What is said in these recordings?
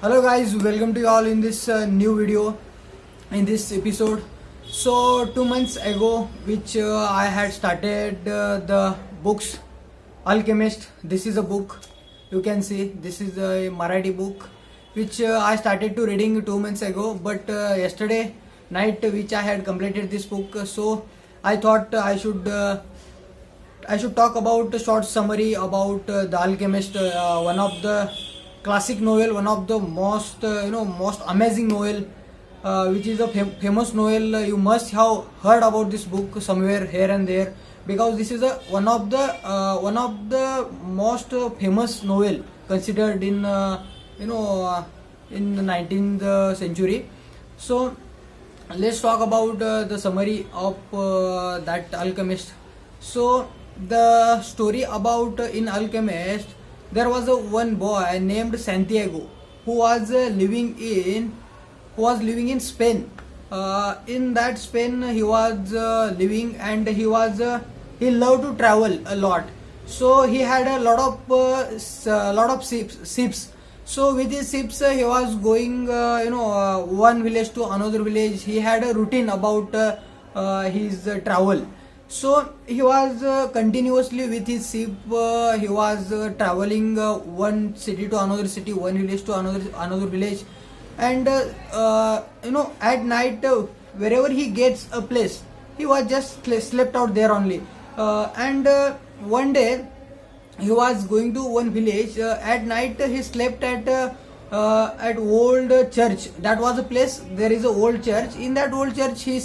Hello guys, welcome to you all in this new video, in this episode. So 2 months ago, which I had started the books Alchemist. This is a book, you can see this is a Marathi book which I started to reading 2 months ago, but yesterday night which I had completed this book, so I thought I should talk about a short summary about The Alchemist, one of the classic novel, one of the most most amazing novel, which is a famous novel. You must have heard about this book somewhere here and there, because this is one of the most famous novel considered in in the 19th century. So let's talk about the summary of that Alchemist. So the story about in Alchemist, there was one boy named Santiago who was living in Spain. In that Spain he was living, and he loved to travel a lot. So he had a lot of ships. So with his ships he was going one village to another village. He had a routine about his travel. So he was continuously with his ship. He was traveling one city to another city, one village to another village, and at night, wherever he gets a place, he was just slept out there only. And one day he was going to one village. At night he slept at old church. That was a place. There is a old church. In that old church he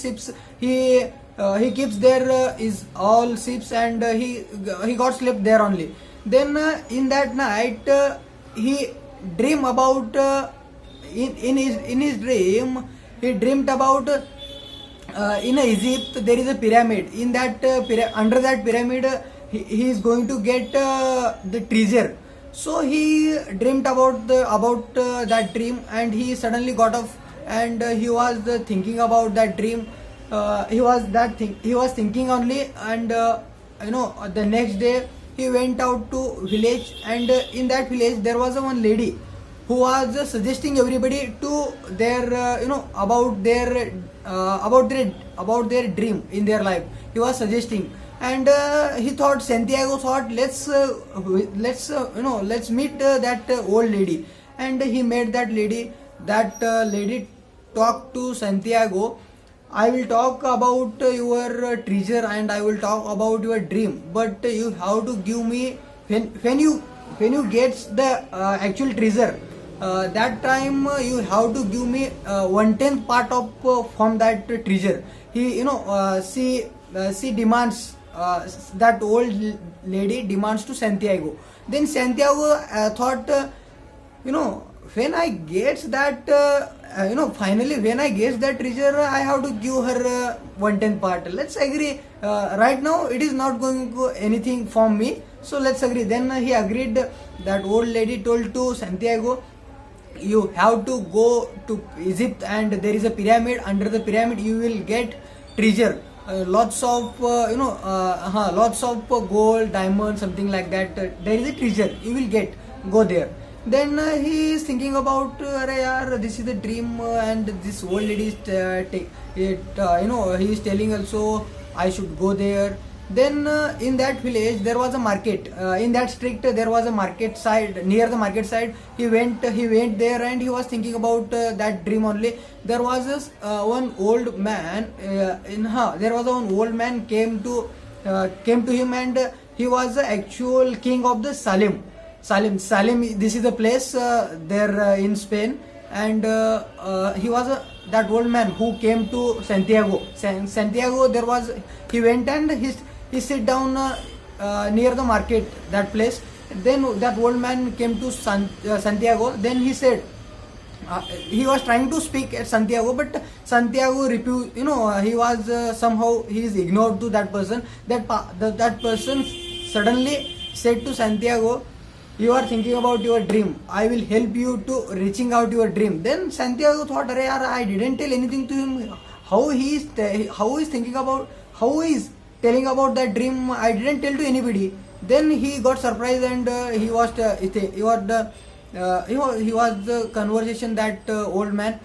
keeps there his all ships, and he got slept there only. Then in that night he dream about in his dream he dreamed about in Egypt there is a pyramid. In that under that pyramid he is going to get the treasure. So he dreamed about that dream, and he suddenly got up, and he was thinking about that dream. He was thinking only, and the next day he went out to village, and in that village there was one lady who was suggesting everybody to their about their dream in their life. He was suggesting, and Santiago thought, let's meet that old lady. And he met that lady. That lady talked to Santiago. I will talk about your treasure, and I will talk about your dream, but you have to give me when you get the actual treasure. That time you have to give me 1/10 part of from that treasure. She demands, that old lady demands to Santiago. Then Santiago thought, when I get that finally when I get that treasure, I have to give her 1/10 part. Let's agree. Right now it is not going to anything from me, so let's agree. Then he agreed. That old lady told to Santiago, you have to go to Egypt, and there is a pyramid. Under the pyramid you will get treasure, lots of gold, diamond, something like that. There is a treasure you will get. Go there. Then he is thinking about, this is the dream, and this old lady is he is telling also I should go there. Then in that village there was a market. In that street there was a market side. Near the market side he went there, and he was thinking about that dream only. There was one old man. There was one old man came to him, and he was the actual king of the Salim. This is a place there in Spain, and he was that old man who came to Santiago. Santiago, he went, and he sit down near the market, that place. Then that old man came to Santiago. Then he said, he was trying to speak at Santiago, but Santiago refused. He was somehow he is ignored to that person. That person suddenly said to Santiago, you are thinking about your dream. I will help you to reaching out your dream. Then Santiago thought, I didn't tell anything to him. How he is telling about that dream? I didn't tell to anybody. Then he got surprised, and he was he was the conversation that old man.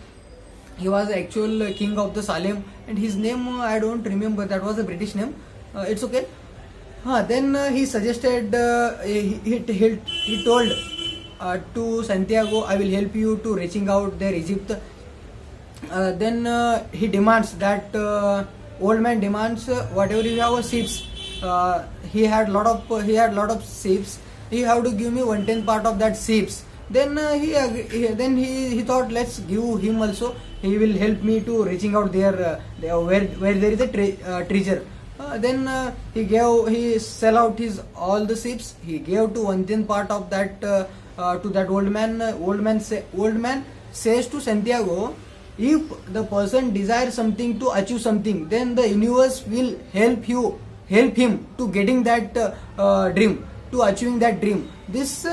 He was the actual king of the Salem, and his name I don't remember. That was a British name. It's okay. Then he suggested, he told to Santiago, I will help you to reaching out there Egypt. Then he demands that old man demands, whatever you have ships. He had lot of ships. You have to give me 1/10 part of that ships. Then he thought, let's give him also. He will help me to reaching out there, where there is a treasure. Then he sell out his all the ships. He gave to 1/10 part of that to that old man. Old man says to Santiago, if the person desires something to achieve something, then the universe will help him to getting that dream, to achieving that dream. This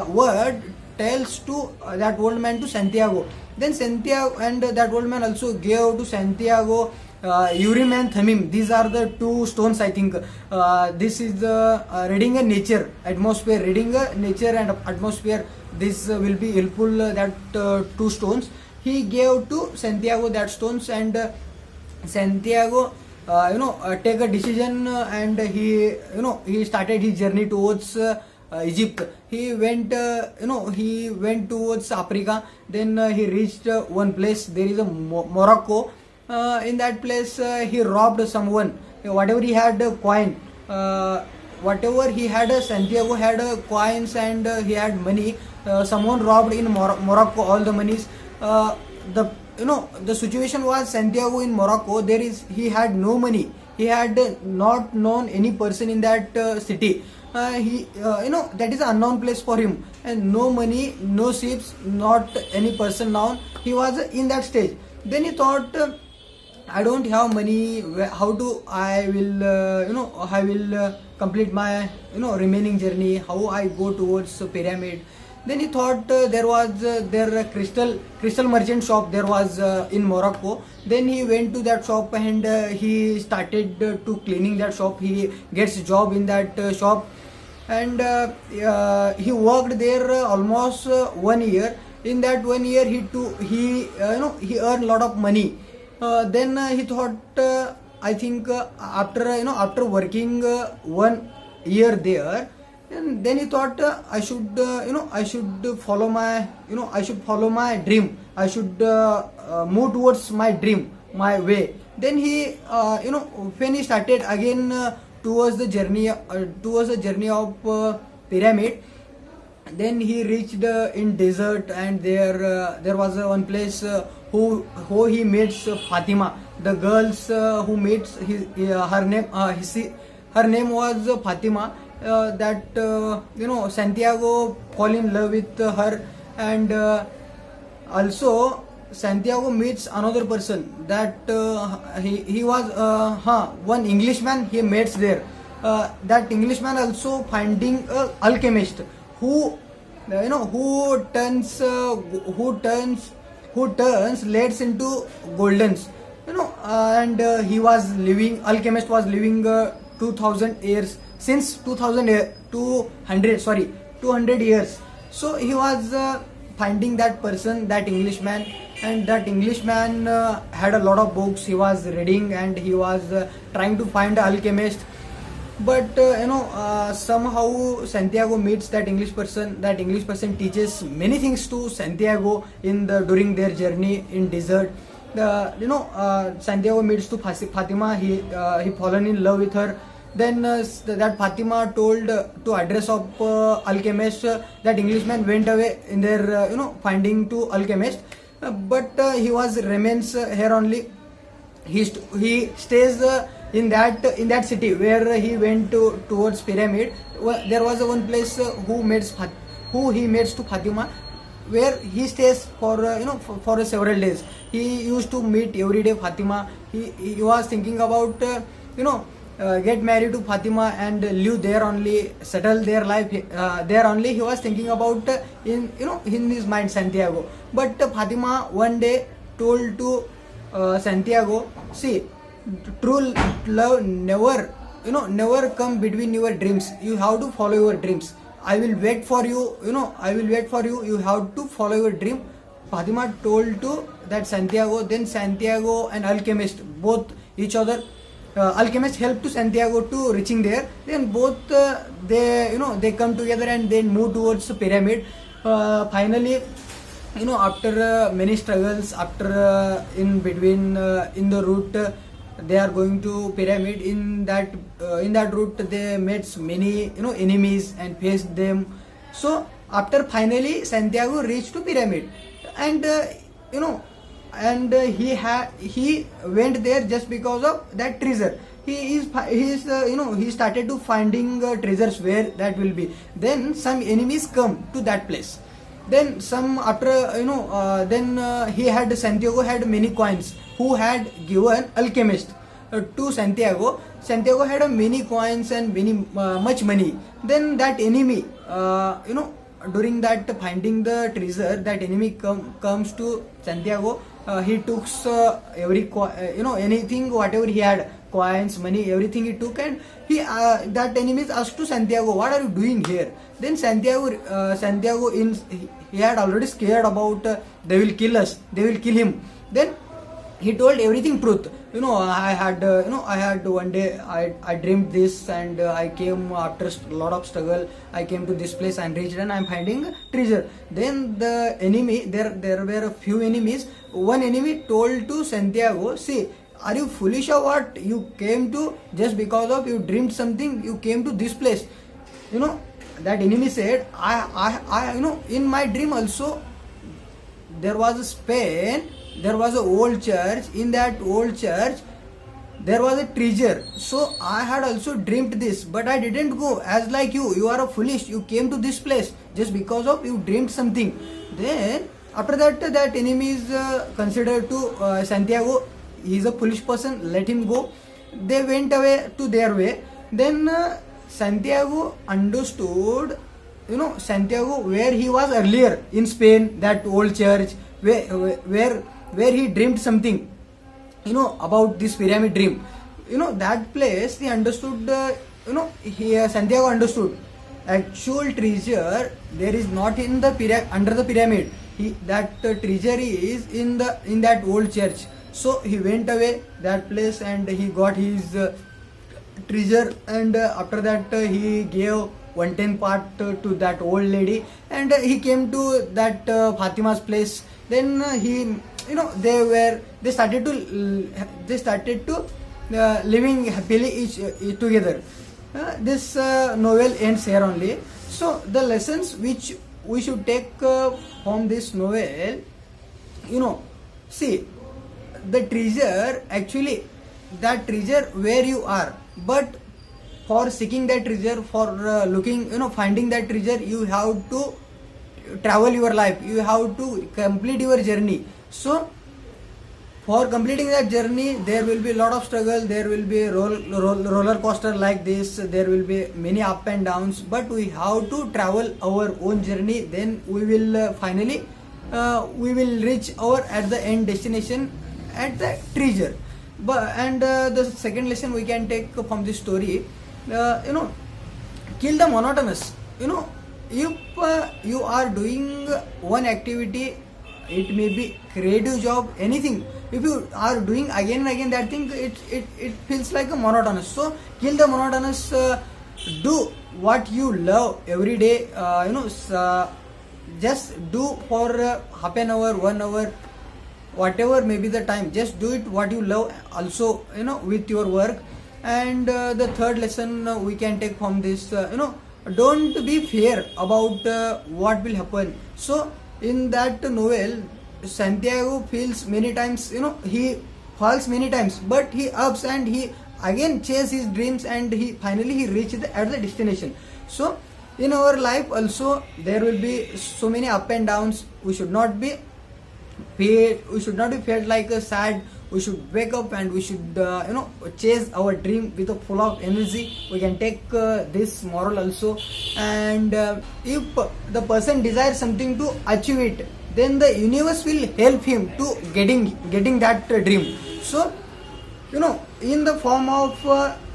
word tells to that old man to Santiago. Then Santiago and that old man also gave to Santiago Urim and Thummim. These are the two stones, I think. This is reading a nature, atmosphere, reading a nature and atmosphere. This will be helpful, that two stones. He gave to Santiago that stones, and Santiago take a decision, and he started his journey towards Egypt. He went towards Africa. Then he reached one place. There is a Morocco. In that place he robbed someone. Whatever he had coin, whatever he had, Santiago had coins, and he had money. Someone robbed in Morocco all the monies. The situation was, Santiago in Morocco, he had no money. He had not known any person in that city. That is an unknown place for him, and no money, no ships, not any person known. He was in that stage. Then he thought, I don't have money. How do I will complete my remaining journey? How I go towards pyramid? Then he thought, there was a crystal merchant shop there was in Morocco. Then he went to that shop, and he started to cleaning that shop. He gets a job in that shop, and he worked there almost 1 year. In that 1 year, he earned a lot of money. Then he thought, I think after working 1 year there, and then he thought, I should follow my dream. I should move towards my dream, my way. Then he when he started again towards the journey of pyramid. Then he reached in desert, and there was one place who he meets Fatima. The girls who meets her name was Fatima. Santiago fall in love with her, and also Santiago meets another person that he was one Englishman he meets there. That Englishman also finding a alchemist who turns leads into goldens, and alchemist was living 2000 years, since 200 years. So he was finding that person, that Englishman, and that Englishman had a lot of books he was reading, and he was trying to find an alchemist. But somehow Santiago meets that English person. That English person teaches many things to Santiago during their journey in desert. Santiago meets to Fatima. He fallen in love with her. Then that Fatima told to address of alchemist. That Englishman went away in their finding to alchemist. But he remains here only. He stays in that city where he went towards pyramid. There was one place who he meets to Fatima, where he stays for several days. He used to meet every day Fatima. He was thinking about get married to Fatima and live there only, settle their life there only. He was thinking about in his mind, Santiago. But Fatima one day told to Santiago, see, true love never come between your dreams. You have to follow your dreams. I will wait for you, I will wait for you, you have to follow your dream. Fatima told to that Santiago. Then Santiago and Alchemist, both each other, Alchemist helped to Santiago to reaching there. Then both they come together and then move towards the pyramid. Finally, after many struggles, after in between in the route, they are going to pyramid. In that route they met many enemies and faced them. So after finally Santiago reached to pyramid, and he went there just because of that treasure. He started to finding treasures where that will be. Then some enemies come to that place. Then some after he had Santiago had many coins who had given Alchemist to Santiago. Santiago had many coins and many much money. Then that enemy during that finding the treasure, that enemy comes to Santiago. He took every anything whatever he had, coins, money, everything he took, and he that enemy asked to Santiago, what are you doing here? Then Santiago he had already scared about they will kill us, they will kill him. Then he told everything truth. I had one day I dreamed this, and I came after a lot of struggle. I came to this place and reached, and I'm finding treasure. Then the enemy, there were a few enemies. One enemy told to Santiago, see, are you foolish or what? You came to just because of you dreamed something, you came to this place. That enemy said, I in my dream also there was a Spain. There was an old church. In that old church, there was a treasure. So I had also dreamed this, but I didn't go. As like you are a foolish. You came to this place just because of you dreamed something. Then after that, that enemy is considered to Santiago. He is a foolish person. Let him go. They went away to their way. Then Santiago understood. Santiago where he was earlier in Spain, that old church where he dreamed something, about this pyramid dream. That place he understood. Santiago understood actual treasure there is not in the under the pyramid. That treasure is in that old church. So he went away that place and he got his treasure. And after that he gave 1/10 part to that old lady, and he came to that Fatima's place. Then they started to living happily each together. This novel ends here only. So the lessons which we should take from this novel, see, the treasure, actually that treasure where you are, but for seeking that treasure, for looking, finding that treasure, you have to travel your life, you have to complete your journey. So for completing that journey, there will be a lot of struggle, there will be roller coaster like this, there will be many up and downs, but we have to travel our own journey. Then we will finally we will reach our at the end destination at the treasure. And the second lesson we can take from this story, kill the monotonous. If you are doing one activity, it may be creative job, anything. If you are doing again and again that thing, it feels like a monotonous. So kill the monotonous. Do what you love every day. Just do for half an hour, 1 hour, whatever may be the time. Just do it what you love. Also, with your work. And the third lesson we can take from this, don't be fear about what will happen. So in that novel, Santiago feels many times, he falls many times, but he ups and he again chase his dreams, and he finally reaches at the destination. So in our life also there will be so many up and downs. We should not be felt like a sad. We should wake up and we should chase our dream with a full of energy. We can take this moral also. And if the person desires something to achieve it, then the universe will help him to getting that dream. So in the form of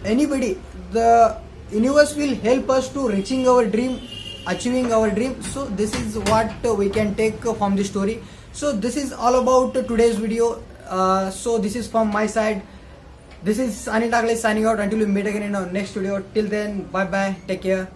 anybody, the universe will help us to reaching our dream. achieving our dream. So this is what we can take from the story. So this is all about today's video. So this is from my side. This is aleenaraislive signing out until we meet again in our next video. Till then, bye bye, take care.